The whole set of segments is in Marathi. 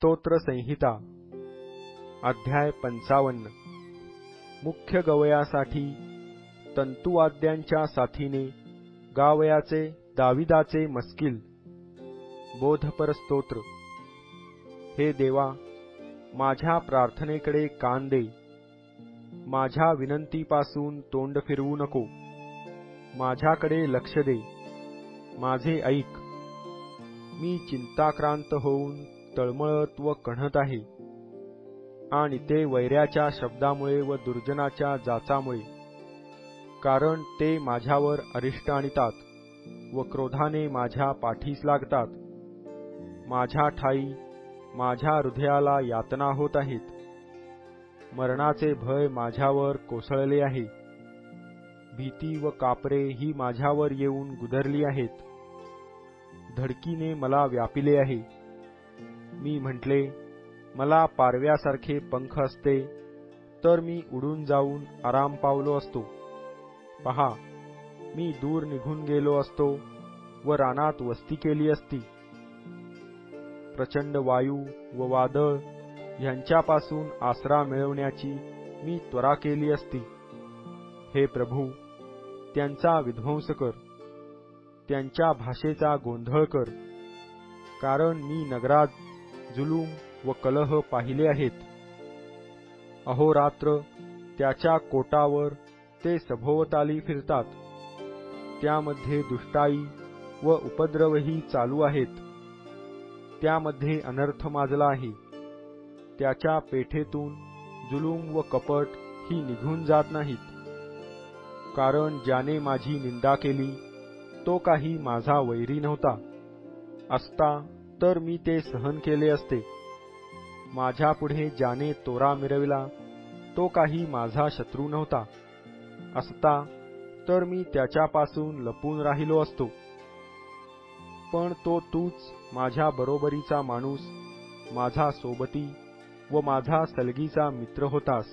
स्तोत्र संहिता अध्याय 55 मुख्य गवयासाठी तंतुवाद्यांच्या साथीने गावयाचे दाविदाचे मस्किल बोधपर स्तोत्र। हे देवा, माझ्या प्रार्थनेकडे कान दे, माझ्या विनंतीपासून तोंड फिरवू नको, माझ्याकडे लक्ष दे, माझे ऐक। मी चिंताक्रांत होऊन तळमळत व कण्हत आहे, आणि ते वैऱ्याच्या शब्दामुळे व दुर्जनाच्या जाचामुळे, कारण ते माझ्यावर अरिष्ट आणतात व क्रोधाने माझ्या पाठीस लागतात। माझ्या ठायी माझ्या हृदयाला यातना होत आहेत, मरणाचे भय माझ्यावर कोसळले आहे, भीती व कापरे ही माझ्यावर येऊन गुदरली आहेत, धडकीने मला व्यापिले आहे। मी म्हटले, मला पारव्यासारखे पंख असते तर मी उडून जाऊन आराम पावलो असतो। पहा, मी दूर निघून गेलो असतो व रानात वस्ती केली असती। प्रचंड वायू व वादळ ह्यांच्यापासून आसरा मिळवण्याची मी त्वरा केली असती। हे प्रभू, त्यांचा विध्वंस कर, त्यांच्या भाषेचा गोंधळ कर, कारण मी नगरात जुलूम व कलह पाहिले आहेत। अहोरात्र त्याच्या कोटावर ते सभोवताली फिरतात, त्यामध्ये दुष्टाई व उपद्रवही चालू आहेत, त्यामध्ये अनर्थ माजला आहे। त्याच्या पेठेतून जुलूम व कपट ही निघून जात नाहीत, कारण ज्याने माझी निंदा केली तो काही माझा वैरी नव्हता, असता तर मी ते सहन केले असते। माझ्या पुढे ज्याने तोरा मिरविला तो काही माझा शत्रू नव्हता, असता तर मी त्याच्यापासून लपून राहिलो असतो। पण तो तूच माझ्या बरोबरीचा माणूस, माझा सोबती व माझा सलगीचा मित्र होतास।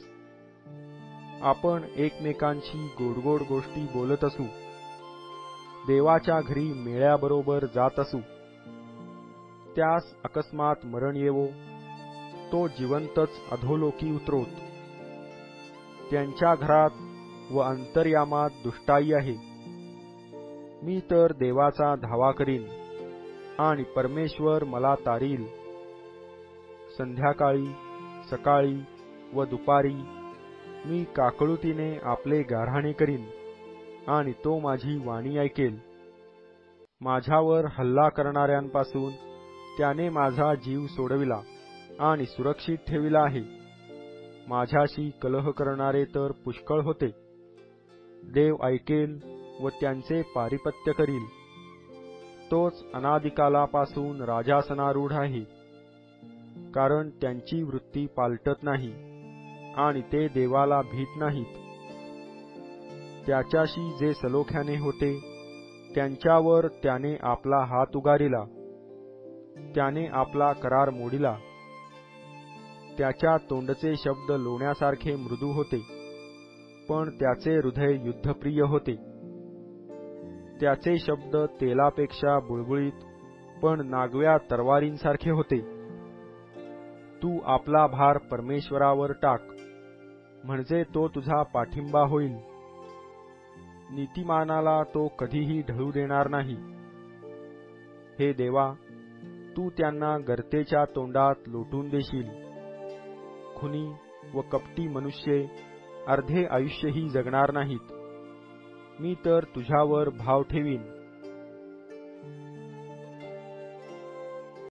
आपण एकमेकांशी गोडगोड गोष्टी बोलत असू, देवाच्या घरी मेळ्याबरोबर जात असू, त्यास अकस्मात मरण येवो, तो जिवंतच अधोलोकी उतरोत। त्यांच्या घरात व अंतर्यामात दुष्टाई आहे। मी तर देवाचा धावा करीन, आणि परमेश्वर मला तारील। संध्याकाळी, सकाळी व दुपारी मी काकळुतीने आपले गाऱ्हाणे करीन, आणि तो माझी वाणी ऐकेल। माझ्यावर हल्ला करणाऱ्यांपासून त्याने माझा जीव सोडविला आणि सुरक्षित ठेविला आहे। माझ्याशी कलह करणारे तर पुष्कळ होते, देव ऐकेल व त्यांचे पारिपत्य करील। तोच अनादिकालापासून राजासनारूढ आहे, कारण त्यांची वृत्ती पालटत नाही आणि ते देवाला भीत नाहीत। त्याच्याशी जे सलोख्याने होते त्यांच्यावर त्याने आपला हात उगारिला, त्याने आपला करार मोडिला। त्याच्या तोंडचे शब्द लोण्यासारखे मृदू होते, पण त्याचे हृदय युद्धप्रिय होते। त्याचे शब्द तेलापेक्षा बुळबुळीत, पण नागव्या तरवारींसारखे होते। तू आपला भार परमेश्वरावर टाक, म्हणजे तो तुझा पाठिंबा होईल। नीतिमानाला तो कधीही ढळू देणार नाही। हे देवा, तू त्यांना गर्तेच्या तोंडात लोटून देशील। खुनी व कपटी मनुष्य अर्धे आयुष्यही जगणार नाहीत। मी तर तुझ्यावर भाव ठेवीन,